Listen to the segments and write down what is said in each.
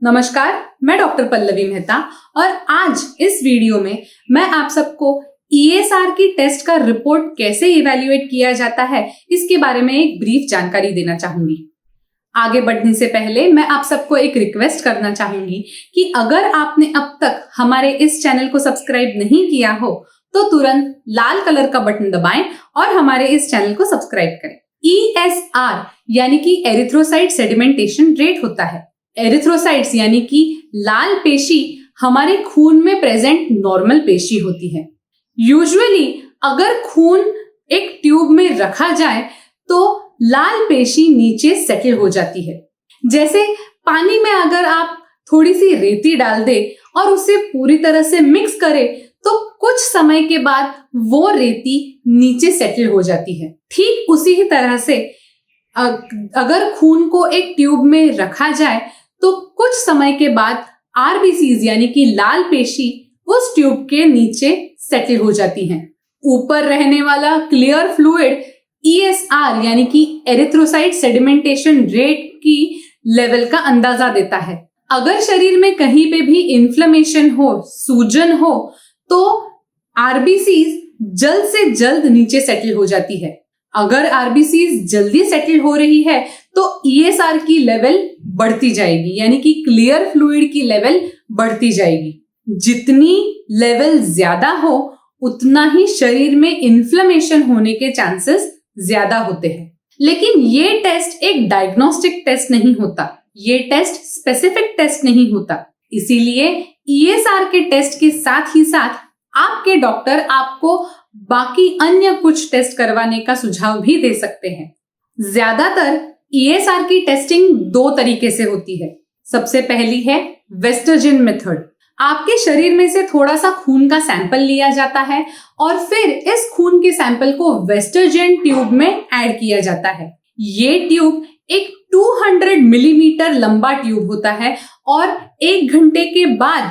नमस्कार, मैं डॉक्टर पल्लवी मेहता और आज इस वीडियो में मैं आप सबको ESR की टेस्ट का रिपोर्ट कैसे इवैल्यूएट किया जाता है इसके बारे में एक ब्रीफ जानकारी देना चाहूंगी। आगे बढ़ने से पहले मैं आप सबको एक रिक्वेस्ट करना चाहूंगी कि अगर आपने अब तक हमारे इस चैनल को सब्सक्राइब नहीं किया हो तो तुरंत लाल कलर का बटन दबाएं और हमारे इस चैनल को सब्सक्राइब करें। ESR यानी कि एरिथ्रोसाइट सेडिमेंटेशन रेट होता है। एरिथ्रोसाइट्स यानी कि लाल पेशी हमारे खून में प्रेजेंट नॉर्मल पेशी होती है। यूजुअली अगर खून एक ट्यूब में रखा जाए तो लाल पेशी नीचे सेटल हो जाती है। जैसे पानी में अगर आप थोड़ी सी रेती डाल दे और उसे पूरी तरह से मिक्स करें तो कुछ समय के बाद वो रेती नीचे सेटल हो जाती है। ठीक उसी ही तरह से अगर खून को एक ट्यूब में रखा जाए तो कुछ समय के बाद आरबीसीज यानी कि लाल पेशी उस ट्यूब के नीचे सेटल हो जाती हैं। ऊपर रहने वाला क्लियर फ्लूइड ESR यानी कि एरिथ्रोसाइट सेडिमेंटेशन रेट की लेवल का अंदाजा देता है। अगर शरीर में कहीं पे भी इन्फ्लेमेशन हो, सूजन हो, तो आरबीसीज जल्द से जल्द नीचे सेटल हो जाती है। अगर आरबीसीज जल्दी सेटल हो रही है तो ESR की लेवल बढ़ती जाएगी यानी कि क्लियर फ्लूइड की लेवल बढ़ती जाएगी। जितनी लेवल ज्यादा हो उतना ही शरीर में इन्फ्लेमेशन होने के चांसेस ज्यादा होते हैं। लेकिन ये टेस्ट एक डायग्नोस्टिक टेस्ट नहीं होता, ये टेस्ट स्पेसिफिक टेस्ट नहीं होता। इसीलिए ESR के टेस्ट के साथ ही साथ आपके डॉक्टर आपको बाकी अन्य कुछ टेस्ट करवाने का सुझाव भी दे सकते हैं। ज्यादातर ESR की टेस्टिंग दो तरीके से होती है। सबसे पहली है वेस्टर्जन मेथड। आपके शरीर में से थोड़ा सा खून का सैंपल लिया जाता है और फिर इस खून के सैंपल को वेस्टर्जन ट्यूब में ऐड किया जाता है। ये ट्यूब एक 200 मिलीमीटर लंबा ट्यूब होता है और 1 घंटे के बाद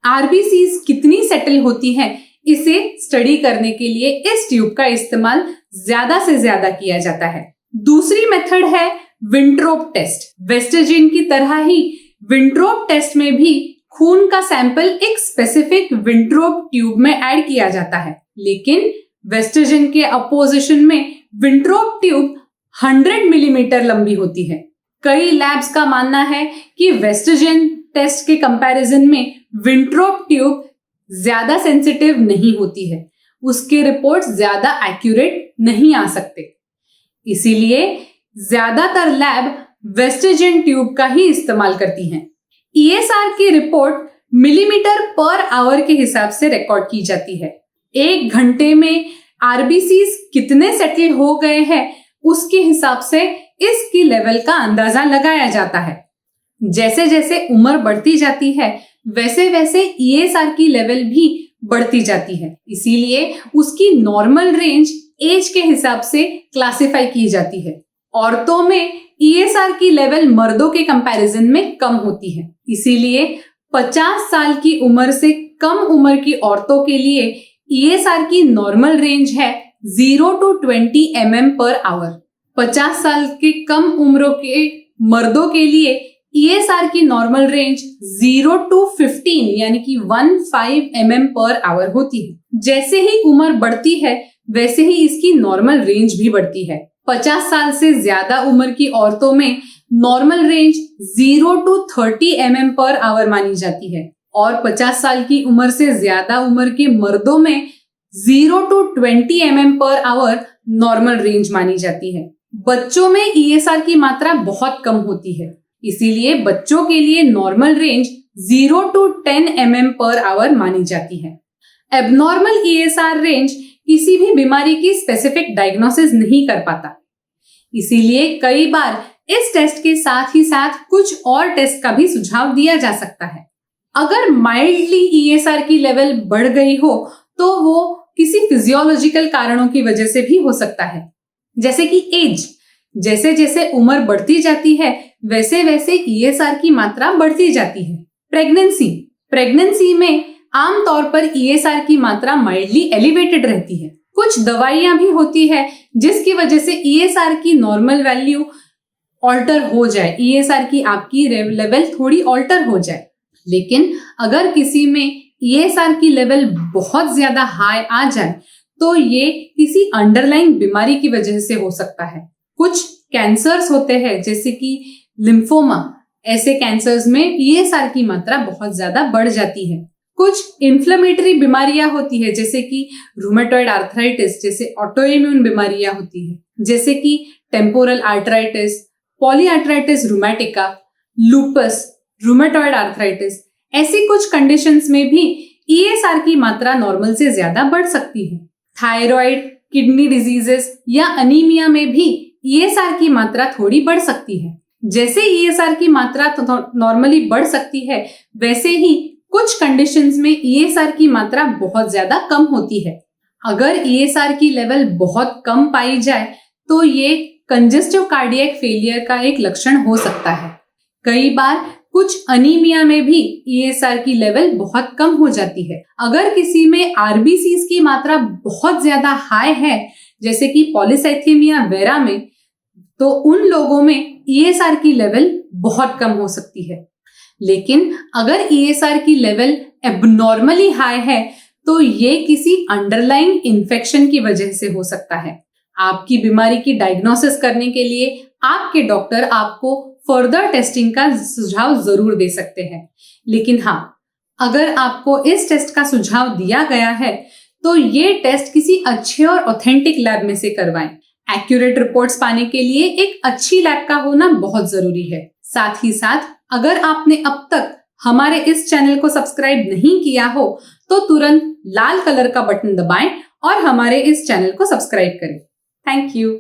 आरबीसीज कितनी सेटल होती है इसे स्टडी करने के लिए इस ट्यूब का इस्तेमाल ज्यादा से ज्यादा किया जाता है। दूसरी मेथड है विंट्रोप टेस्ट। वेस्टर्जन की तरह ही विंट्रोप टेस्ट में भी खून का सैंपल एक स्पेसिफिक विंट्रोप ट्यूब में ऐड किया जाता है, लेकिन वेस्टर्जन के अपोजिशन में विंट्रोप ट्यूब 100 मिलीमीटर लंबी होती है। कई लैब्स का मानना है कि वेस्टर्जन टेस्ट के कंपैरिजन में विंट्रोप ट्यूब ज्यादा सेंसिटिव नहीं होती है, उसके रिपोर्ट ज्यादा एक्यूरेट नहीं आ सकते। इसीलिए ज्यादातर लैब वेस्टर्जन ट्यूब का ही इस्तेमाल करती हैं। ESR की रिपोर्ट मिलीमीटर पर आवर के हिसाब से रिकॉर्ड की जाती है। 1 घंटे में आरबीसीज कितने सेटल हो गए हैं उसके हिसाब से इसकी लेवल का अंदाजा लगाया जाता है। जैसे जैसे उम्र बढ़ती जाती है वैसे वैसे ESR की लेवल भी बढ़ती जाती है। इसीलिए उसकी नॉर्मल रेंज एज के हिसाब से क्लासिफाई की जाती है। औरतों में ESR की लेवल मर्दों के कंपैरिजन में कम होती है। इसीलिए 50 साल की उम्र से कम उम्र की औरतों के लिए ESR की नॉर्मल रेंज है 0 to 20 mm per hour। 50 साल के कम उम्र के मर्दों के लिए ESR की नॉर्मल रेंज 0 to 15 यानी कि 15 mm per hour होती है। जैसे ही उम्र बढ़ती है वैसे ही इसकी नॉर्मल रेंज भी बढ़ती है। 50 साल से ज्यादा उम्र की औरतों में normal range 0 to 30 mm per hour मानी जाती है और 50 साल की उम्र से ज्यादा उम्र के मर्दों में 0 to 20 mm per hour normal range मानी जाती है। बच्चों में ESR की मात्रा बहुत कम होती है, इसीलिए बच्चों के लिए normal range 0 to 10 mm per hour मानी जाती है। एबनॉर्मल ESR रेंज किसी भी बीमारी की स्पेसिफिक डायग्नोसिस नहीं कर पाता, इसीलिए कई बार इस टेस्ट के साथ ही साथ कुछ और टेस्ट का भी सुझाव दिया जा सकता है। अगर माइल्डली ESR की लेवल बढ़ गई हो तो वो किसी फिजियोलॉजिकल कारणों की वजह से भी हो सकता है, जैसे कि एज। जैसे जैसे उम्र बढ़ती जाती है वैसे वैसे ESR की मात्रा बढ़ती जाती है। प्रेगनेंसी में आमतौर पर ESR की मात्रा माइल्डली एलिवेटेड रहती है। कुछ दवाइयां भी होती है जिसकी वजह से ESR की नॉर्मल वैल्यू ऑल्टर हो जाए, ईएसआर की आपकी लेवल थोड़ी ऑल्टर हो जाए। लेकिन अगर किसी में ईएसआर की लेवल बहुत ज्यादा हाई आ जाए तो ये किसी अंडरलाइंग बीमारी की वजह से हो सकता है। कुछ कैंसर्स होते हैं जैसे कि लिम्फोमा, ऐसे कैंसर्स में ईएसआर की मात्रा बहुत ज्यादा बढ़ जाती है। कुछ इन्फ्लेमेटरी बीमारियां होती है जैसे कि रूमेटॉइड आर्थराइटिस जैसे ऑटोइम्यून बीमारियां होती है, जैसे कि temporal arthritis, polyarthritis rheumatica, lupus, rheumatoid arthritis. ऐसी कुछ कंडीशंस में भी ईएसआर की मात्रा नॉर्मल से ज्यादा बढ़ सकती है। थायराइड, किडनी डिजीजेस या अनीमिया में भी ईएसआर की मात्रा थोड़ी बढ़ सकती है। जैसे ईएसआर की मात्रा नॉर्मली बढ़ सकती है, वैसे ही कुछ कंडीशंस में ईएसआर की मात्रा बहुत ज्यादा कम होती है। अगर ईएसआर की लेवल बहुत कम पाई जाए तो ये कंजेस्टिव कार्डियक फेलियर का एक लक्षण हो सकता है। कई बार कुछ अनीमिया में भी ईएसआर की लेवल बहुत कम हो जाती है। अगर किसी में आरबीसीज की मात्रा बहुत ज्यादा हाई है, जैसे कि पॉलीसाइथेमिया वेरा में, तो उन लोगों में ईएसआर की लेवल बहुत कम हो सकती है। लेकिन अगर ईएसआर की लेवल एबनॉर्मली हाई है तो ये किसी अंडरलाइंग इन्फेक्शन की वजह से हो सकता है। आपकी बीमारी की डायग्नोसिस करने के लिए आपके डॉक्टर आपको फर्दर टेस्टिंग का सुझाव जरूर दे सकते हैं। लेकिन हाँ, अगर आपको इस टेस्ट का सुझाव दिया गया है तो ये टेस्ट किसी अच्छे और ऑथेंटिक लैब में से करवाएं। एक्यूरेट रिपोर्ट्स पाने के लिए एक अच्छी लैब का होना बहुत जरूरी है। साथ ही साथ अगर आपने अब तक हमारे इस चैनल को सब्सक्राइब नहीं किया हो तो तुरंत लाल कलर का बटन दबाएं और हमारे इस चैनल को सब्सक्राइब करें। Thank you.